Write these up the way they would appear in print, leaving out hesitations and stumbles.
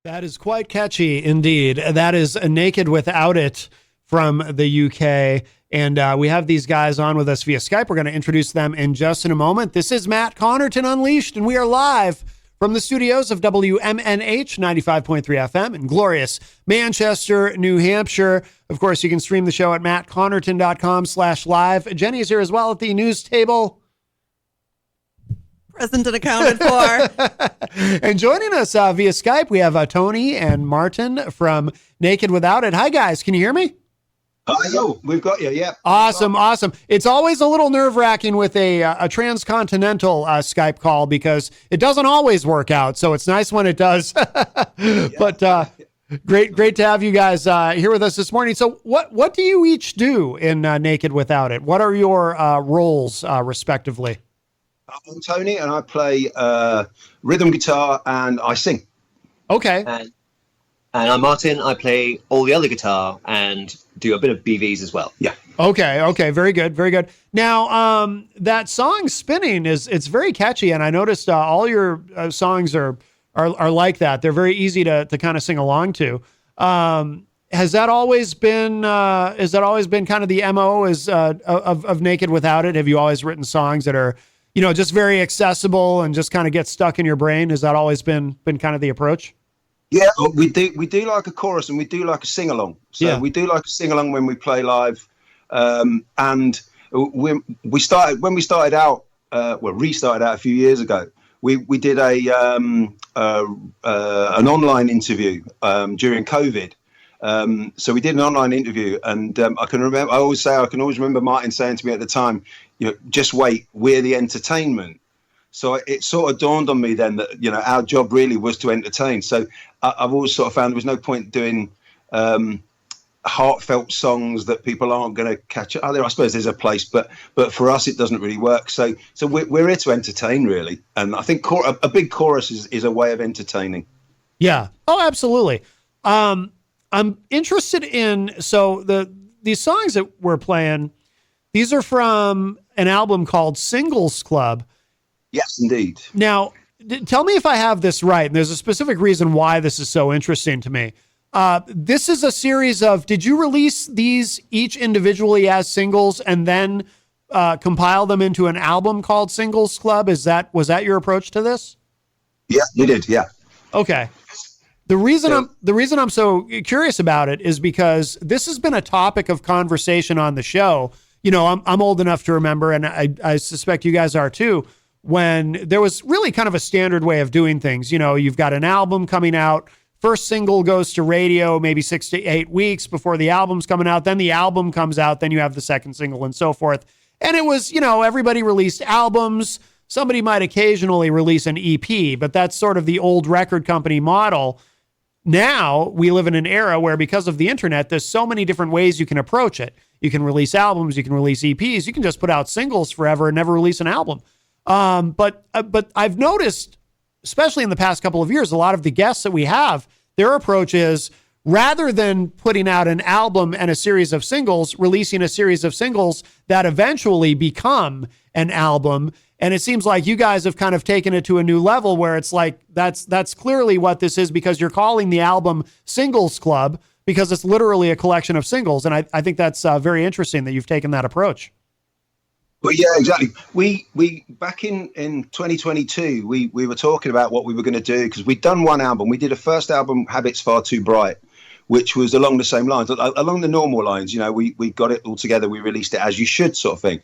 That is quite catchy indeed. That is Naked Without It from the UK. And we have these guys on with us via Skype. We're going to introduce them in just in a moment. This is Matt Connarton Unleashed, and we are live from the studios of WMNH 95.3 FM in glorious Manchester, New Hampshire. Of course, you can stream the show at mattconnarton.com/live. Jenny is here as well at the news table. Present and accounted for. And joining us via Skype, we have Tony and Martin from Naked Without It. Hi, guys. Can you hear me? Yo, we've got you. Yeah. Awesome. It's always a little nerve-wracking with a transcontinental Skype call because it doesn't always work out. So it's nice when it does. But great to have you guys here with us this morning. So what do you each do in Naked Without It? What are your roles respectively? I'm Tony, and I play rhythm guitar and I sing. Okay. And I'm Martin. I play all the other guitar and do a bit of BVs as well. Yeah. Okay. Very good. Now, that song "Spinning" it's very catchy, and I noticed all your songs are like that. They're very easy to kind of sing along to. Has that always been kind of the MO of Naked Without It? Have you always written songs that are, just very accessible and just kind of get stuck in your brain? Has that always been kind of the approach? Yeah, we do like a chorus and we do like a sing along. So we do like a sing along when we play live. And we restarted out a few years ago. We did an online interview during COVID. So we did an online interview, and I can always remember Martin saying to me at the time, just wait, we're the entertainment. So it sort of dawned on me then that, our job really was to entertain. So I've always sort of found there was no point doing heartfelt songs that people aren't going to catch. I suppose there's a place, but for us, it doesn't really work. So we're here to entertain, really. And I think a big chorus is a way of entertaining. Yeah. Oh, absolutely. I'm interested in, these songs that we're playing, these are from an album called Singles Club. Yes, indeed. Now, tell me if I have this right. And there's a specific reason why this is so interesting to me. This is a series of, did you release these each individually as singles and then compile them into an album called Singles Club? Was that your approach to this? Yeah, we did. Yeah. Okay. The reason I'm so curious about it is because this has been a topic of conversation on the show. I'm old enough to remember, and I suspect you guys are too, when there was really kind of a standard way of doing things. You've got an album coming out, first single goes to radio maybe 6 to 8 weeks before the album's coming out, then the album comes out, then you have the second single and so forth. And it was, everybody released albums. Somebody might occasionally release an EP, but that's sort of the old record company model. Now we live in an era where, because of the internet, there's so many different ways you can approach it. You can release albums, you can release EPs, you can just put out singles forever and never release an album. But I've noticed, especially in the past couple of years, a lot of the guests that we have, their approach is, rather than putting out an album and a series of singles, releasing a series of singles that eventually become an album. And it seems like you guys have kind of taken it to a new level where it's like, that's clearly what this is, because you're calling the album Singles Club because it's literally a collection of singles. And I think that's very interesting that you've taken that approach. Well, yeah, exactly. We back in 2022, we were talking about what we were going to do, because we'd done one album. We did a first album, Habits Far Too Bright, which was along the same lines, along the normal lines. We got it all together. We released it as you should, sort of thing.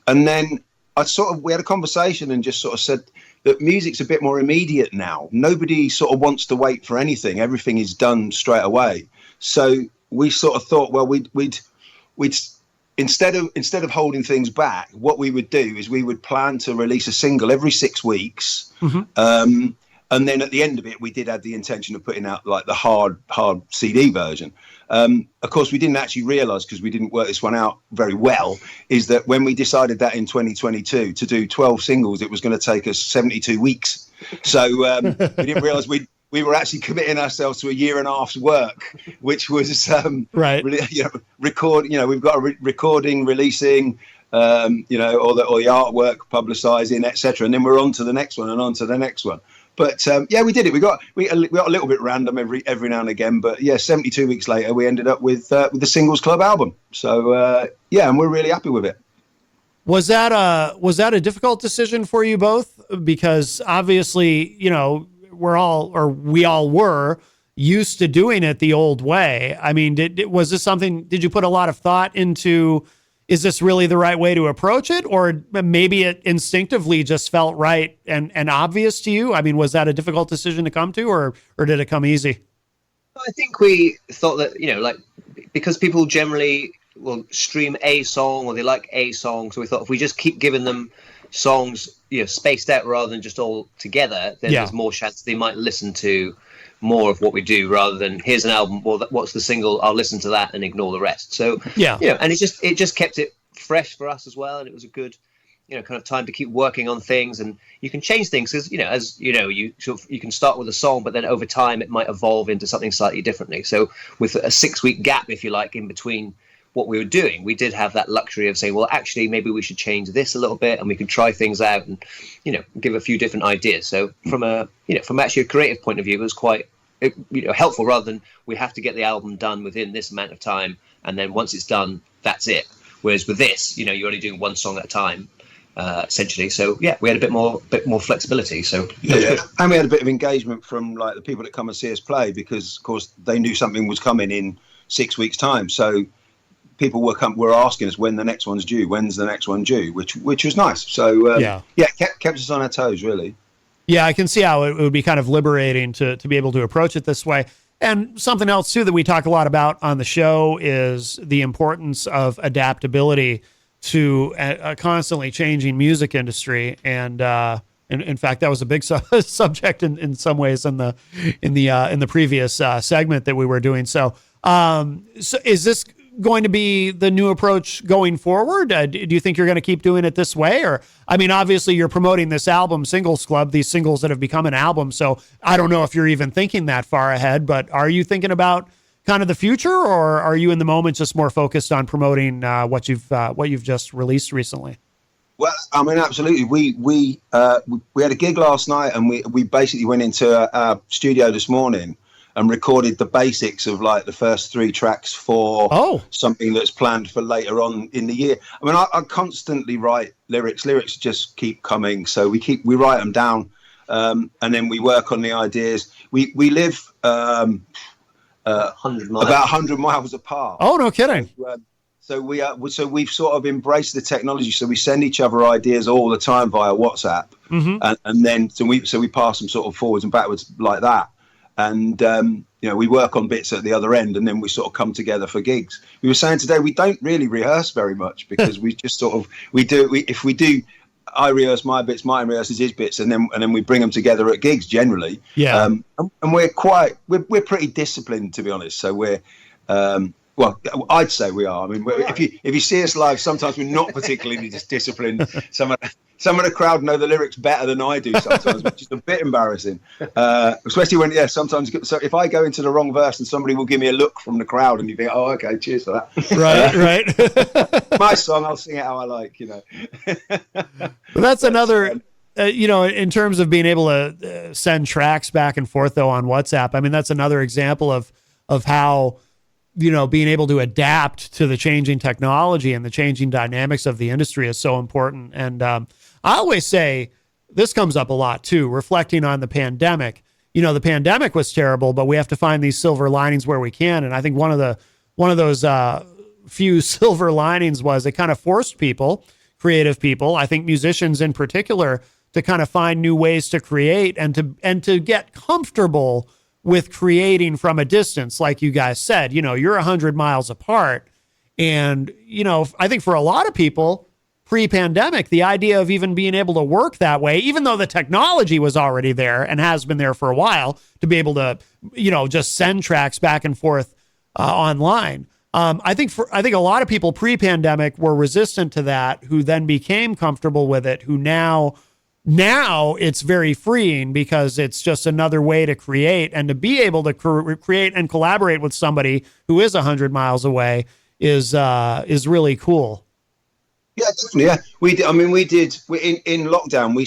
And then we had a conversation and just sort of said that music's a bit more immediate now. Nobody sort of wants to wait for anything. Everything is done straight away. So we sort of thought, well, we'd instead of holding things back, what we would do is we would plan to release a single every 6 weeks. Mm-hmm. And then at the end of it, we did have the intention of putting out like the hard CD version. Of course, we didn't actually realize, because we didn't work this one out very well, is that when we decided that in 2022 to do 12 singles, it was going to take us 72 weeks. So we didn't realize we were actually committing ourselves to a year and a half's work, which was right. Record. We've got a recording, releasing, or the artwork, publicizing, etc. And then we're on to the next one and on to the next one. But yeah, we did it. We got a little bit random every now and again. But yeah, 72 weeks later, we ended up with the Singles Club album. So yeah, and we're really happy with it. Was that a difficult decision for you both? Because obviously, you know, we all were used to doing it the old way. I mean, was this something, did you put a lot of thought into, is this really the right way to approach it? Or maybe it instinctively just felt right and obvious to you? I mean, was that a difficult decision to come to, or did it come easy? I think we thought that, you know, like, because people generally will stream a song or they like a song, so we thought if we just keep giving them songs, you know, spaced out rather than just all together, then there's more chance they might listen to more of what we do rather than here's an album, well, what's the single, I'll listen to that and ignore the rest. So yeah, you know, and it just kept it fresh for us as well, and it was a good, you know, kind of time to keep working on things. And you can change things because, you know, as you know, you can start with a song, but then over time it might evolve into something slightly differently. So with a 6-week gap, if you like, in between what we were doing, we did have that luxury of saying, well, actually, maybe we should change this a little bit, and we can try things out and, you know, give a few different ideas. So from actually a creative point of view, it was quite, you know, helpful, rather than we have to get the album done within this amount of time, and then once it's done, that's it. Whereas with this, you know, you're only doing one song at a time, essentially. So yeah, we had a bit more flexibility. So yeah, and we had a bit of engagement from like the people that come and see us play, because of course they knew something was coming in 6 weeks' time. So people were asking us when the next one's due, when's the next one due, which was nice. So kept us on our toes, really. Yeah, I can see how it would be kind of liberating to be able to approach it this way. And something else too that we talk a lot about on the show is the importance of adaptability to a constantly changing music industry. And in fact, that was a big subject in some ways in the previous segment that we were doing. So is this going to be the new approach going forward? Do you think you're going to keep doing it this way? Or, I mean, obviously you're promoting this album, Singles Club, these singles that have become an album. So I don't know if you're even thinking that far ahead, but are you thinking about kind of the future, or are you in the moment just more focused on promoting what you've just released recently? Well, I mean, absolutely. We had a gig last night, and we basically went into our studio this morning and recorded the basics of like the first 3 tracks for something that's planned for later on in the year. I mean, I constantly write lyrics. Lyrics just keep coming, so we write them down, and then we work on the ideas. We live 100 miles. About 100 miles apart. Oh, no kidding. So we've sort of embraced the technology. So we send each other ideas all the time via WhatsApp, and then we pass them sort of forwards and backwards like that. And you know, we work on bits at the other end, and then we sort of come together for gigs. We were saying today we don't really rehearse very much, because we just sort of if we do, I rehearse my bits, Martin rehearses his bits, and then we bring them together at gigs generally. Yeah. And we're pretty disciplined, to be honest. So we're well, I'd say we are. I mean, if you see us live, sometimes we're not particularly disciplined. Some of the crowd know the lyrics better than I do sometimes, which is a bit embarrassing. Especially when, sometimes. So if I go into the wrong verse and somebody will give me a look from the crowd, and you think, oh, okay, cheers for that. Right. My song, I'll sing it how I like, you know. Well, that's another. You know, in terms of being able to send tracks back and forth though on WhatsApp, I mean, that's another example of how, you know, being able to adapt to the changing technology and the changing dynamics of the industry is so important. And I always say, this comes up a lot too, reflecting on the pandemic. You know, the pandemic was terrible, but we have to find these silver linings where we can. And I think one of those few silver linings was it kind of forced people, creative people, I think musicians in particular, to kind of find new ways to create and to get comfortable with creating from a distance. Like you guys said, you know, you're 100 miles apart. And, you know, I think for a lot of people pre-pandemic, the idea of even being able to work that way, even though the technology was already there and has been there for a while, to be able to, you know, just send tracks back and forth online. I think a lot of people pre-pandemic were resistant to that, who then became comfortable with it, who now it's very freeing, because it's just another way to create, and to be able to create and collaborate with somebody who is 100 miles away is really cool. Yeah, definitely. Yeah, we did. I mean, we did. In lockdown. We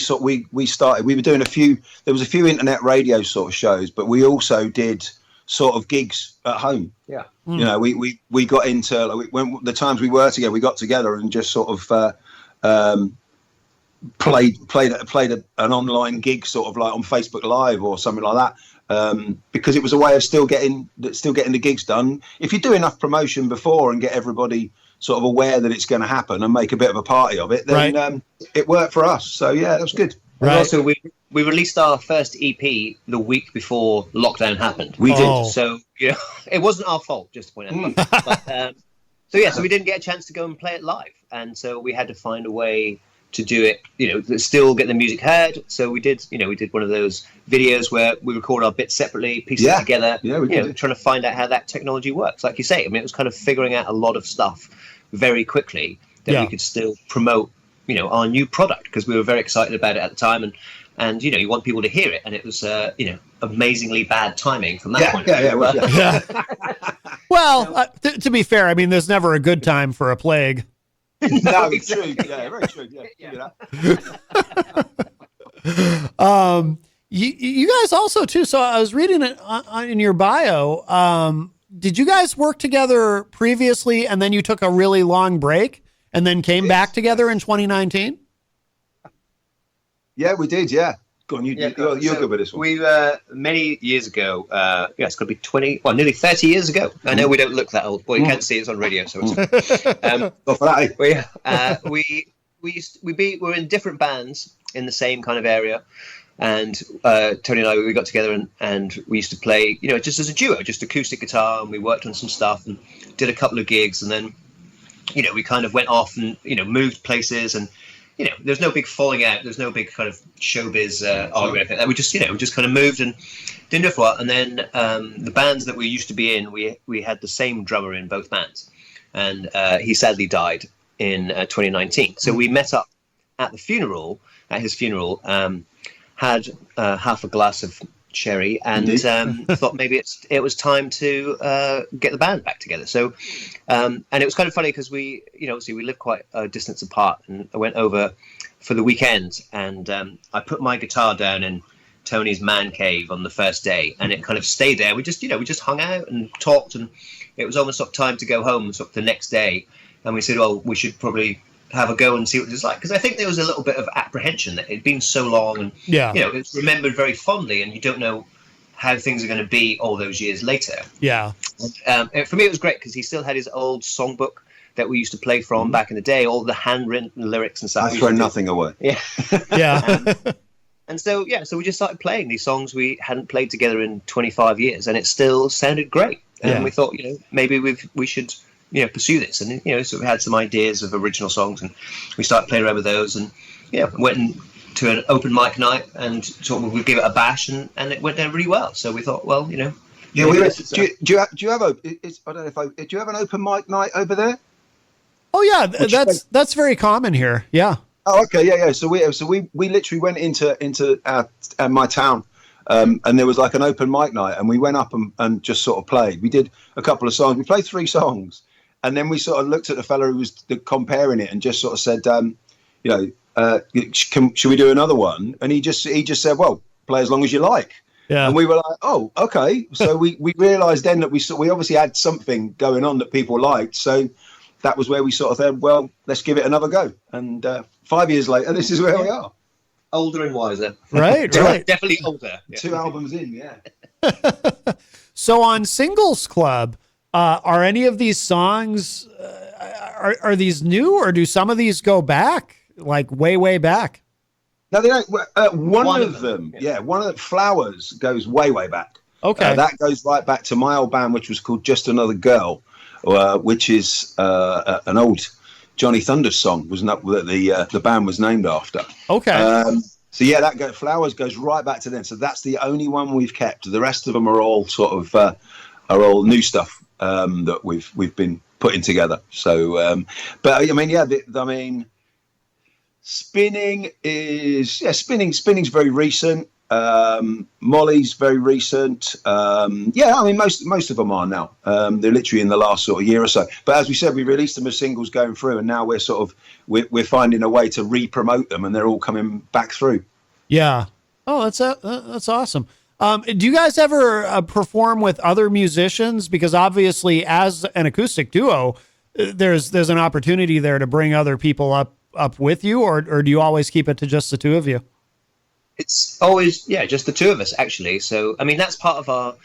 started. We were doing a few. There was a few internet radio sort of shows, but we also did sort of gigs at home. Yeah. You know, we got into like, when the times we were together, we got together and just sort of played an online gig, sort of like on Facebook Live or something like that, because it was a way of still getting the gigs done. If you do enough promotion before and get everybody sort of aware that it's going to happen and make a bit of a party of it, then it worked for us. So yeah, that was good. And also, we released our first EP the week before lockdown happened. We did. So it wasn't our fault, just to point out. But, so we didn't get a chance to go and play it live, and so we had to find a way to do it, still get the music heard. So we did one of those videos where we record our bits separately, piece it together, trying to find out how that technology works. Like you say, I mean, it was kind of figuring out a lot of stuff very quickly that we could still promote, our new product, because we were very excited about it at the time. And you want people to hear it. And it was, amazingly bad timing from that point of view. Well, to be fair, I mean, there's never a good time for a plague. No, it's true. Yeah, very true. Yeah. You guys also too. So I was reading it in your bio. Did you guys work together previously, and then you took a really long break, and then came back together in 2019? Yeah, we did. Yeah. Go on, you're good with this one. We many years ago. It's got to be nearly 30 years ago. I know we don't look that old. Well, you can't see it's on radio, so it's. We were in different bands in the same kind of area, and Tony and I, we got together and we used to play, just as a duo, just acoustic guitar, and we worked on some stuff and did a couple of gigs, and then, we kind of went off and moved places, and there's no big falling out. There's no big kind of showbiz argument. We just kind of moved and didn't do it for a while. And then the bands that we used to be in, we had the same drummer in both bands, and he sadly died in 2019. So we met up at his funeral, had half a glass of sherry, and thought maybe it was time to get the band back together. So, and it was kind of funny because we, obviously we live quite a distance apart, and I went over for the weekend, and I put my guitar down in Tony's man cave on the first day, and it kind of stayed there. We just hung out and talked, and it was almost sort of time to go home sort of the next day, and we said, well, we should probably have a go and see what it's like, because I think there was a little bit of apprehension that it'd been so long, and it's remembered very fondly, and you don't know how things are going to be all those years later. And for me it was great because he still had his old songbook that we used to play from back in the day, all the handwritten lyrics and stuff. I throw nothing away. And so we just started playing these songs we hadn't played together in 25 years, and it still sounded great, and we thought maybe we should pursue this, and so we had some ideas of original songs, and we started playing around with those, and went to an open mic night and thought we'd give it a bash, and it went down really well. So we thought, well, do you have an open mic night over there? Oh yeah, that's very common here. Yeah. Oh, okay, yeah. So we literally went into my town. And there was like an open mic night, and we went up and just sort of played. We did a couple of songs. We played 3 songs, and then we sort of looked at the fella who was comparing it and just sort of said, should we do another one? And he just said, well, play as long as you like. Yeah. And we were like, oh, okay. So we realised then that we obviously had something going on that people liked. So that was where we sort of said, well, let's give it another go. And 5 years later, this is where we are. Older and wiser. Right. Definitely older. Yeah. 2 albums in, yeah. So on Singles Club, are any of these songs, are these new, or do some of these go back, like way back? No, they don't. One of them, one of the Flowers goes way back. Okay. That goes right back to my old band, which was called Just Another Girl, which is an old Johnny Thunders song was not that the band was named after. Okay. So Flowers goes right back to then. So that's the only one we've kept. The rest of them are all sort of are all new stuff that we've been putting together. So, but I mean, Spinning is Spinning's very recent. Molly's very recent. Yeah, I mean, most of them are now. They're literally in the last sort of year or so. But as we said, we released them as singles going through, and now we're sort of we're finding a way to re-promote them, and they're all coming back through. Yeah. Oh, that's awesome. Do you guys ever perform with other musicians? Because obviously, as an acoustic duo, there's an opportunity there to bring other people up with you, or do you always keep it to just the two of you? It's always just the two of us actually. So I mean that's part of our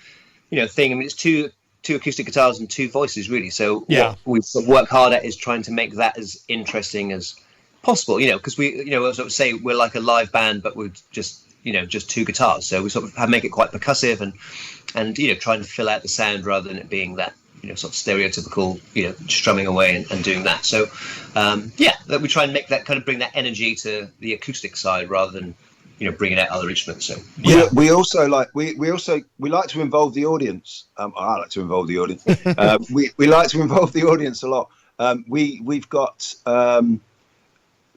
thing. I mean it's two acoustic guitars and two voices really. So what we work hard at is trying to make that as interesting as possible. Because we sort of say we're like a live band, but we're just two guitars. So we sort of make it quite percussive and trying to fill out the sound rather than it being that sort of stereotypical strumming away and doing that. So that we try and make that kind of bring that energy to the acoustic side rather than bringing out other instruments. So we also like we like to involve the audience. I like to involve the audience. We like to involve the audience a lot. We've got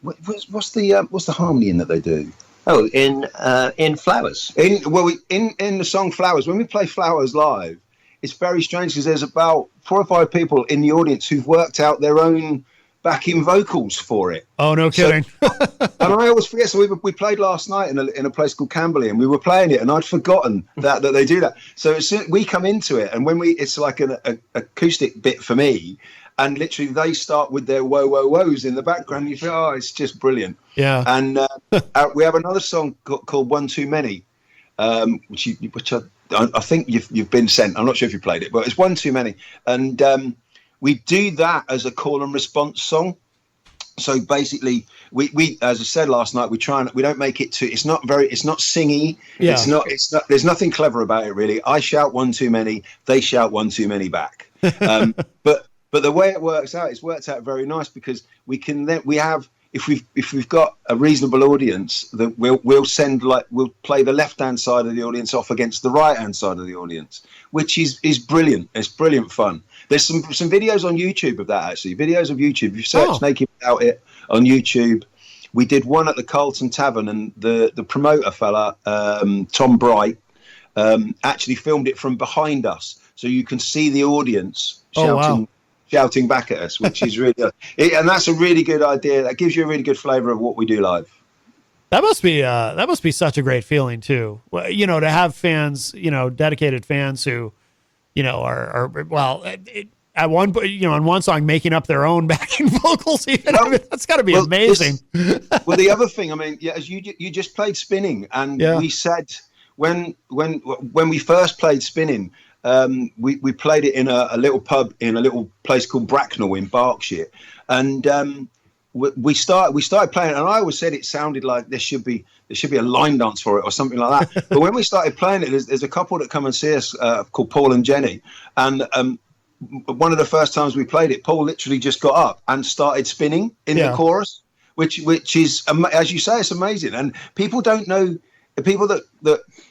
what's the harmony in that they do? Oh, in Flowers. In the song Flowers, when we play Flowers live, it's very strange because there's about 4 or 5 people in the audience who've worked out their own backing vocals for it. Oh, no kidding. And I always forget. So we played last night in a place called Camberley, and we were playing it, and I'd forgotten that they do that. So as soon we come into it, and it's like an acoustic bit for me, and literally they start with their whoa whoa whoas in the background. You feel, oh, it's just brilliant. Yeah. And we have another song called One Too Many, which I think you've been sent. I'm not sure if you played it, but it's One Too Many, and we do that as a call and response song. So basically, we as I said last night, we don't make it too. It's not singy. Yeah. It's not. There's nothing clever about it really. I shout one too many. They shout one too many back. But the way it works out, it's worked out very nice because if we've got a reasonable audience, that we'll play the left hand side of the audience off against the right hand side of the audience, which is brilliant. It's brilliant fun. There's some videos on YouTube of that actually. Videos of YouTube. If you search Naked Without It on YouTube, we did one at the Carlton Tavern, and the promoter fella, Tom Bright, actually filmed it from behind us, so you can see the audience shouting back at us, which is really and that's a really good idea. That gives you a really good flavor of what we do live. That must be such a great feeling too. Well, to have fans, dedicated fans who, are at one point, on one song making up their own backing vocals. Even I mean, that's got to be amazing. Well, the other thing, I mean, as you just played Spinning, and we said when we first played Spinning, we played it in a little pub in a little place called Bracknell in Berkshire, and we started playing it, and I always said it sounded like there should be a line dance for it or something like that. But when we started playing it, there's a couple that come and see us called Paul and Jenny, and one of the first times we played it, Paul literally just got up and started spinning in the chorus, which is, as you say, it's amazing, and people don't know. The people that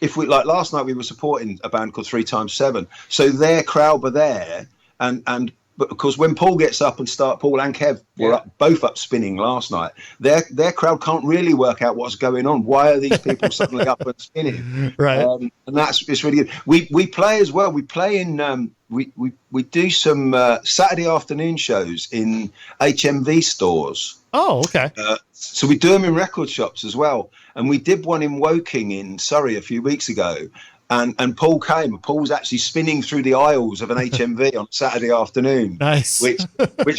if we like last night, we were supporting a band called 3x7, so their crowd were there, but of course when Paul gets up and Paul and Kev were both up spinning last night, their crowd can't really work out what's going on. Why are these people suddenly up and spinning? Right. And it's really good. We play as well. We play in we do some Saturday afternoon shows in HMV stores. Oh, okay. So we do them in record shops as well. And we did one in Woking in Surrey a few weeks ago. And Paul came. Paul was actually spinning through the aisles of an HMV on Saturday afternoon. Nice. Which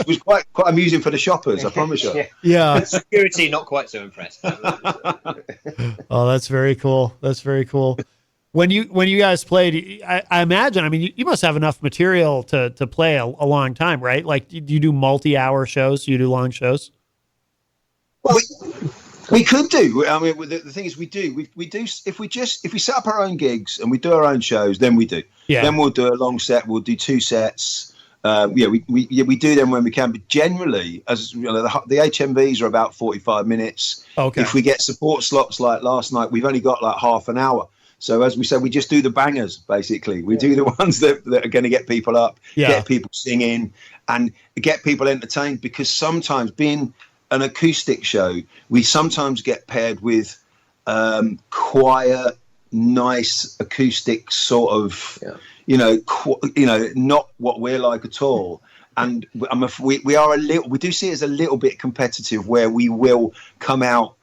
was quite amusing for the shoppers, I promise you. Yeah. Security not quite so impressed. Oh, that's very cool. That's very cool. When you guys played, I imagine, I mean, you must have enough material to play a long time, right? Like, do you do multi-hour shows? Do you do long shows? Well, we could do. I mean, the thing is, we do. We do. If we set up our own gigs and we do our own shows, then we do. Yeah. Then we'll do a long set. We'll do 2 sets. We do them when we can. But generally, as you know, the HMVs are about 45 minutes. Okay. If we get support slots like last night, we've only got like half an hour. So as we said, we just do the bangers, basically. We do the ones that are going to get people up, get people singing, and get people entertained, because sometimes being an acoustic show, we sometimes get paired with quiet, nice acoustic sort of, not what we're like at all. And we do see it as a little bit competitive, where we will come out,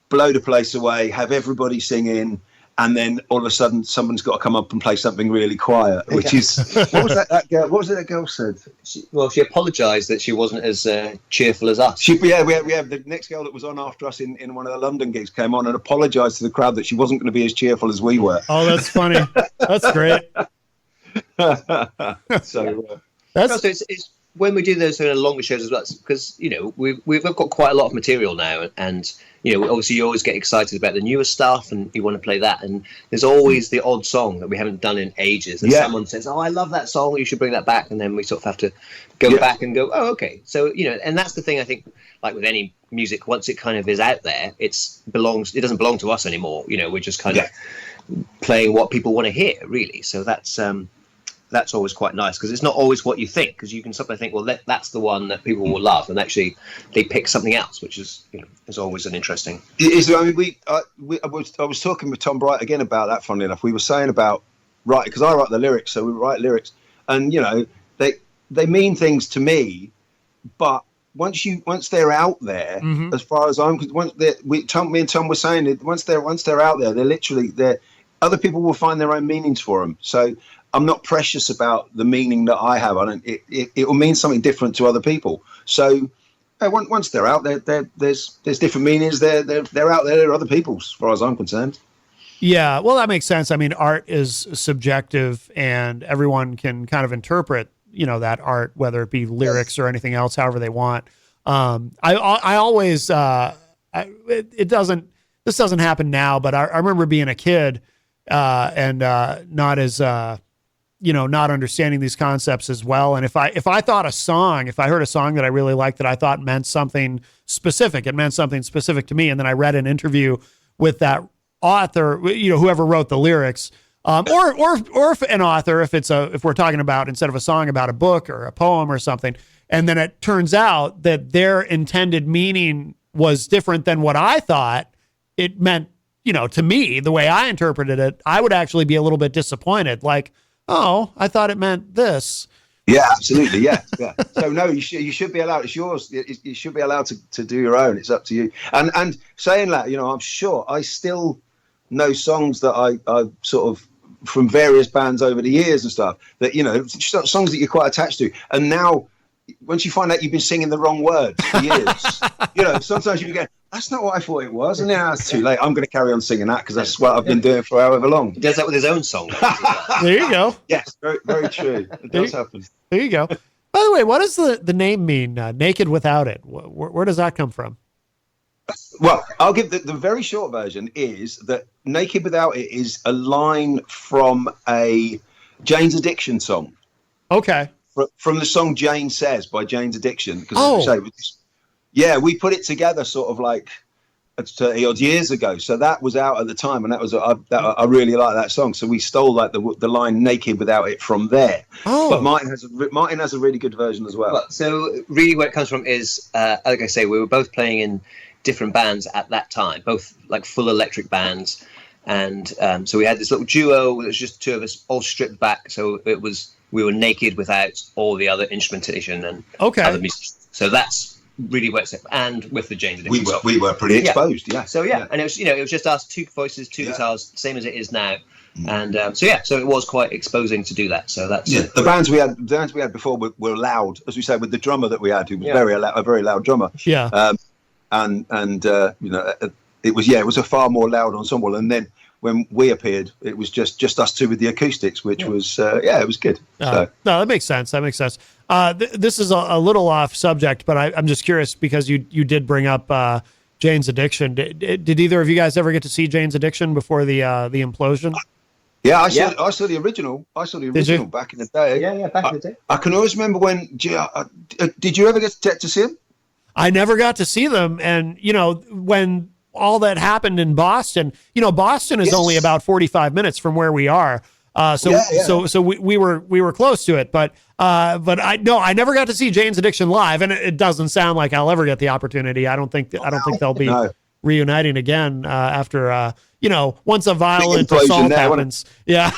blow the place away, have everybody singing, and then all of a sudden someone's got to come up and play something really quiet, which is what was that girl? What was it that girl said? She apologised that she wasn't as cheerful as us. We have the next girl that was on after us in one of the London gigs came on and apologised to the crowd that she wasn't going to be as cheerful as we were. Oh, that's funny. That's great. So it's when we do those sort of longer shows as well, because we've got quite a lot of material now, and obviously you always get excited about the newer stuff and you want to play that, and there's always the odd song that we haven't done in ages, and someone says, "Oh, I love that song, you should bring that back," and then we sort of have to go back and go, "Oh, okay." So and that's the thing, I think, like with any music, once it kind of is out there, it doesn't belong to us anymore. We're just kind of playing what people want to hear, really. So that's always quite nice, because it's not always what you think, because you can sometimes think, well, that's the one that people will love, and actually they pick something else, which is is always an interesting. I mean, I was talking with Tom Bright again about that. Funnily enough, we were saying about because I write the lyrics, so we write lyrics, and they mean things to me, but once they're out there, as far as I'm concerned, me and Tom were saying it. Once they're out there, they're other people will find their own meanings for them. So I'm not precious about the meaning that I have. It will mean something different to other people. So once they're out there, there's different meanings. They're out there. They're other people's, as far as I'm concerned. Yeah, well, that makes sense. I mean, art is subjective, and everyone can kind of interpret, that art, whether it be lyrics or anything else, however they want. I always, this doesn't happen now, but I remember being a kid and not as, not understanding these concepts as well. And if I heard a song that I really liked that I thought meant something specific, it meant something specific to me. And then I read an interview with that author, whoever wrote the lyrics, or if an author, if we're talking about, instead of a song, about a book or a poem or something. And then it turns out that their intended meaning was different than what I thought it meant, to me, the way I interpreted it, I would actually be a little bit disappointed. Like, oh, I thought it meant this. Yeah, absolutely. Yeah. So no, you should be allowed. It's yours. You should be allowed to do your own. It's up to you. And saying that, I'm sure I still know songs that I sort of, from various bands over the years and stuff, that, songs that you're quite attached to. And now, once you find out you've been singing the wrong words for years, sometimes you go, that's not what I thought it was. And now it's too late. I'm going to carry on singing that because that's what I've been doing for however long. He does that with his own song. There you go. Yes, very, very true. It does happen. There you go. By the way, what does the name mean, Naked Without It? Where does that come from? Well, I'll give the very short version is that Naked Without It is a line from a Jane's Addiction song. Okay. From the song Jane Says by Jane's Addiction. Because we put it together sort of like 30 odd years ago. So that was out at the time, and I really like that song. So we stole like the line Naked Without It from there. Oh. But Martin has a really good version as well. So really where it comes from is, like I say, we were both playing in different bands at that time, both like full electric bands. And so we had this little duo. It was just two of us all stripped back. So we were naked without all the other instrumentation and other music. So that's really where it's at. And with the Jane's Addiction. We were pretty exposed, yeah. So and it was just us, two voices, two guitars, same as it is now. And so it was quite exposing to do that. So that's the bands we had before were loud, as we say, with the drummer that we had, who was a very loud drummer. Yeah. It was a far more loud ensemble. And then when we appeared, it was just us two with the acoustics, which was it was good. No, that makes sense. This is a little off subject, but I'm just curious because you did bring up Jane's Addiction. Did either of you guys ever get to see Jane's Addiction before the implosion? Yeah, I saw the original. Did you? Back in the day. Yeah, back in the day. I can always remember when. Did you ever get to see him? I never got to see them, and when all that happened in Boston, Boston is only about 45 minutes from where we are. So we were close to it, but I never got to see Jane's Addiction live, and it doesn't sound like I'll ever get the opportunity. I don't think they'll be reuniting again after once a violent implosion assault there, happens. Yeah.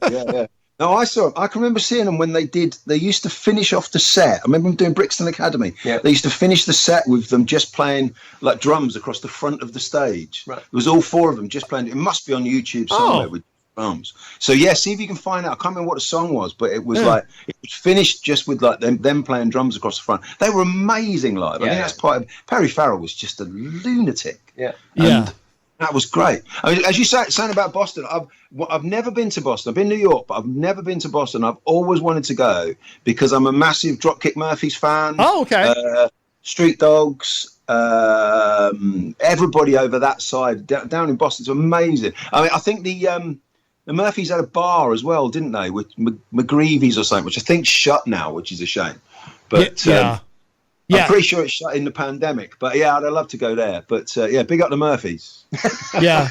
Yeah. No, I saw them. I can remember seeing them when they used to finish off the set. I remember them doing Brixton Academy. Yeah. They used to finish the set with them just playing like drums across the front of the stage. Right. It was all four of them just playing. It must be on YouTube somewhere with drums. So yeah, see if you can find out. I can't remember what the song was, but it was like it was finished just with like them playing drums across the front. They were amazing live. I think that's part of Perry Farrell was just a lunatic. Yeah. And that was great. I mean, as you saying about Boston, I've never been to Boston. I've been to New York, but I've never been to Boston. I've always wanted to go because I'm a massive Dropkick Murphys fan. Oh, okay. Street Dogs, everybody over that side down in Boston's amazing. I mean, I think the Murphys had a bar as well, didn't they, with McGreevy's or something, which I think shut now, which is a shame. But I'm pretty sure it's shut in the pandemic. But yeah, I'd love to go there. But big up the Murphys. Yeah.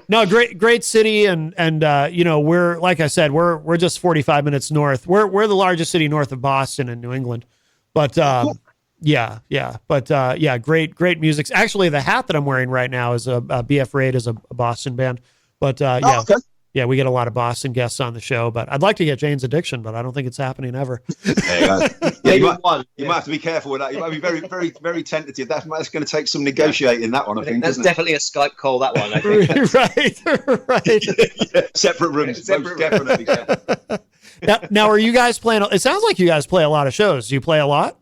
No, great city, and we're, like I said, we're just 45 minutes north. We're the largest city north of Boston in New England. But Cool. Great music. Actually, the hat that I'm wearing right now is a BF Raid is a Boston band. But Okay. Yeah, we get a lot of Boston guests on the show, but I'd like to get Jane's Addiction, but I don't think it's happening ever. There you go. Yeah, you might have to be careful with that. You might be very, very, very tentative. That's going to take some negotiating, that one, I think. That's definitely a Skype call, that one, I think. Right. Separate rooms. Definitely. Now, are you guys playing? It sounds like you guys play a lot of shows. Do you play a lot?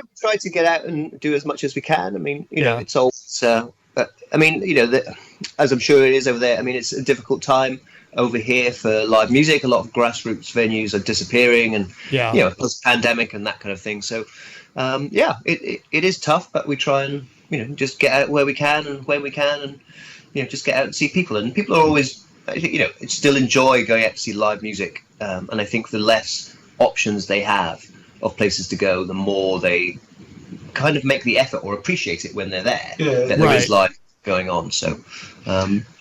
We try to get out and do as much as we can. I mean, it's all... but I mean, as I'm sure it is over there, I mean, it's a difficult time over here for live music. A lot of grassroots venues are disappearing, and post-pandemic and that kind of thing. So, it is tough, but we try and just get out where we can and when we can, and just get out and see people. And people are always, still enjoy going out to see live music. And I think the less options they have of places to go, the more they kind of make the effort or appreciate it when they're there. That there is life going on. So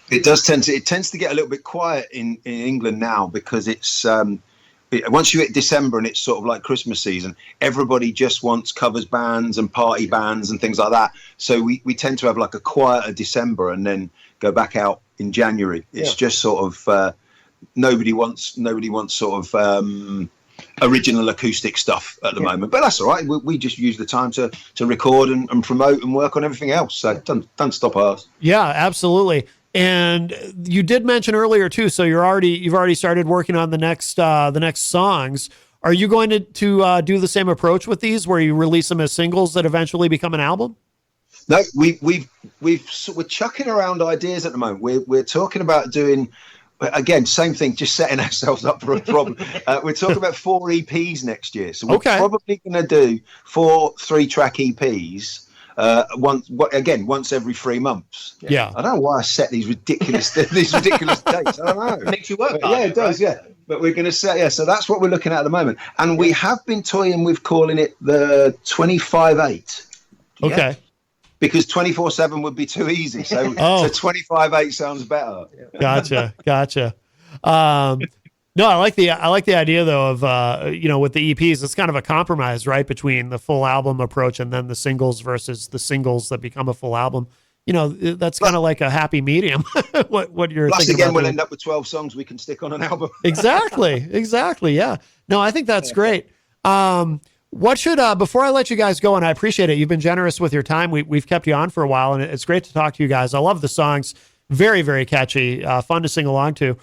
it tends to get a little bit quiet in England now, because it's once you hit December and it's sort of like Christmas season, everybody just wants covers bands and party bands and things like that. So we tend to have like a quieter December and then go back out in January. It's just sort of nobody wants sort of original acoustic stuff at the moment, but that's all right. We just use the time to record and promote and work on everything else. So don't stop us. Yeah, absolutely. And you did mention earlier too, so you've already started working on the next songs. Are you going to do the same approach with these, where you release them as singles that eventually become an album? No, we're chucking around ideas at the moment. We're talking about doing, again, same thing, just setting ourselves up for a problem. We're talking about 4 EPs next year. So we're probably going to do 4 3-track EPs once every 3 months. Yeah. I don't know why I set these ridiculous dates. I don't know. It makes you work. Yeah, it does. Right? Yeah. But we're going to set, so that's what we're looking at the moment. And we have been toying with calling it the 25/8. Okay. Yeah? Because 24/7 would be too easy. So, so 25/8 sounds better. Gotcha. No, I like the idea though of with the EPs, it's kind of a compromise, right, between the full album approach and then the singles versus the singles that become a full album. That's kind of like a happy medium. what you're plus thinking again, about we'll doing. end up with 12 songs we can stick on an album. Exactly. Yeah. No, I think that's great. What should before I let you guys go, and I appreciate it, you've been generous with your time. We've kept you on for a while, and it's great to talk to you guys. I love the songs, very, very catchy, fun to sing along to.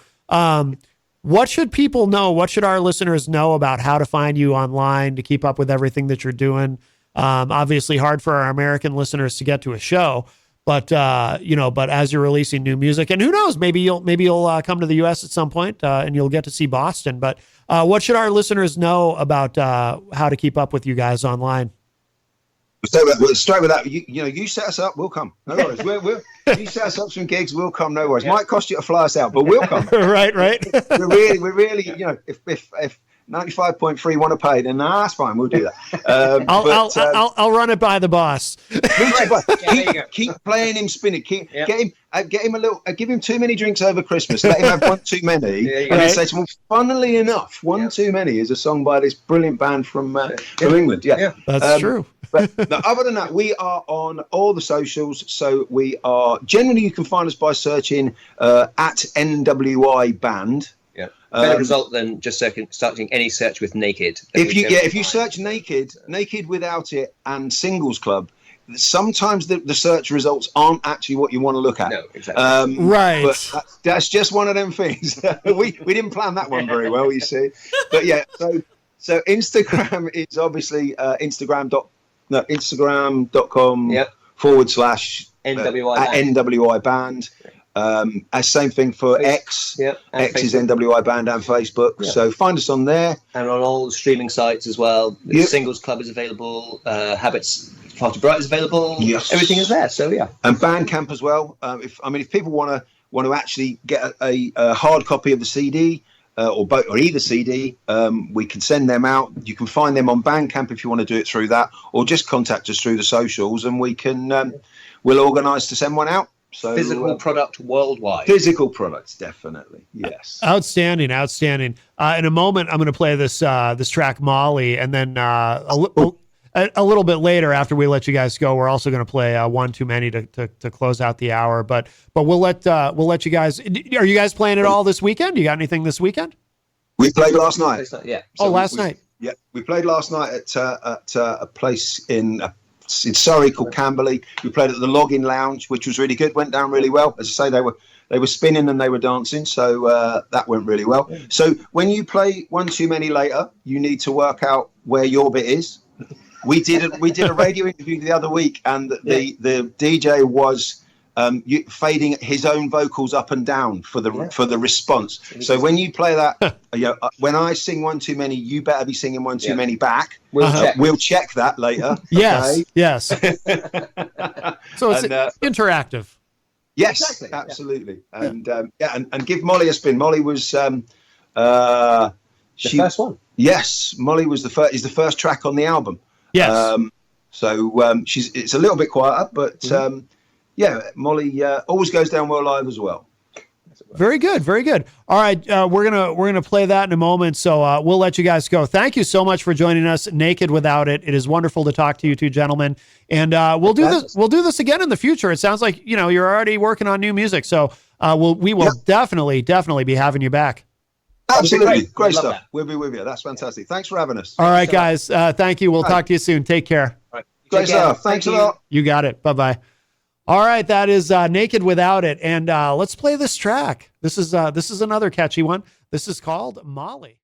What should people know? What should our listeners know about how to find you online, to keep up with everything that you're doing? Obviously hard for our American listeners to get to a show, but as you're releasing new music, and who knows, maybe you'll come to the US at some point, and you'll get to see Boston. But what should our listeners know about how to keep up with you guys online? We'll start with that. You set us up, we'll come. No worries. You set us up some gigs, we'll come. No worries. Might cost you to fly us out, but we'll come. right. We're really. If 95.3 want to pay, then that's fine. We'll do that. I'll run it by the boss. Keep playing him, spinning. Get him a little. Give him too many drinks over Christmas. Let him have one too many. And then say to him, funnily enough, one too many is a song by this brilliant band from England. Yeah, that's true. But no, other than that, we are on all the socials. So we are generally, you can find us by searching at NWI Band. Yeah, better result than just starting any search with Naked. If you search Naked without it, and Singles Club, sometimes the search results aren't actually what you want to look at. No, exactly. Right. But that's just one of them things. we didn't plan that one very well, you see. But yeah, so Instagram is obviously instagram.com /NWI Band. Same thing for X. X is NWI Band and Facebook. So find us on there. And on all the streaming sites as well. The Singles Club is available. Habits Far Too Bright is available. Yes. Everything is there. So yeah. And Bandcamp as well. If people want to actually get a hard copy of the CD, or either CD, we can send them out. You can find them on Bandcamp if you want to do it through that, or just contact us through the socials, and we can we'll organise to send one out. So physical product worldwide. Physical products, definitely. Yes. Outstanding. In a moment, I'm going to play this track Molly, and then a little bit later, after we let you guys go, we're also going to play One Too Many to close out the hour. But we'll let you guys. Are you guys playing it all this weekend? You got anything this weekend? We played last night. Yeah. Last night. Yeah, we played last night at a place in Surrey called Camberley. We played at the Login Lounge, which was really good. Went down really well. As I say, they were spinning and they were dancing, so that went really well. So when you play One Too Many later, you need to work out where your bit is. We did a radio interview the other week, and the DJ was fading his own vocals up and down for the response. So when you play that, when I sing One Too Many, you better be singing One Too Many back. We'll check that later. Yes. So it's interactive. Yes, exactly. Absolutely. And and give Molly a spin. Molly was the first one. Yes, Molly was is the first track on the album. Yes. It's a little bit quieter, but Molly always goes down well live as well. Very good. All right, we're gonna play that in a moment, so we'll let you guys go. Thank you so much for joining us, Naked Without It. It is wonderful to talk to you two gentlemen, and we'll do this again in the future. It sounds like you're already working on new music, so we will definitely be having you back. Absolutely. Great stuff. That. We'll be with you. That's fantastic. Thanks for having us. All right, guys. Thank you. We'll talk to you soon. Take care. All right. Great stuff. Thanks a lot. You got it. Bye-bye. All right. That is Naked Without It. And let's play this track. This is another catchy one. This is called Molly.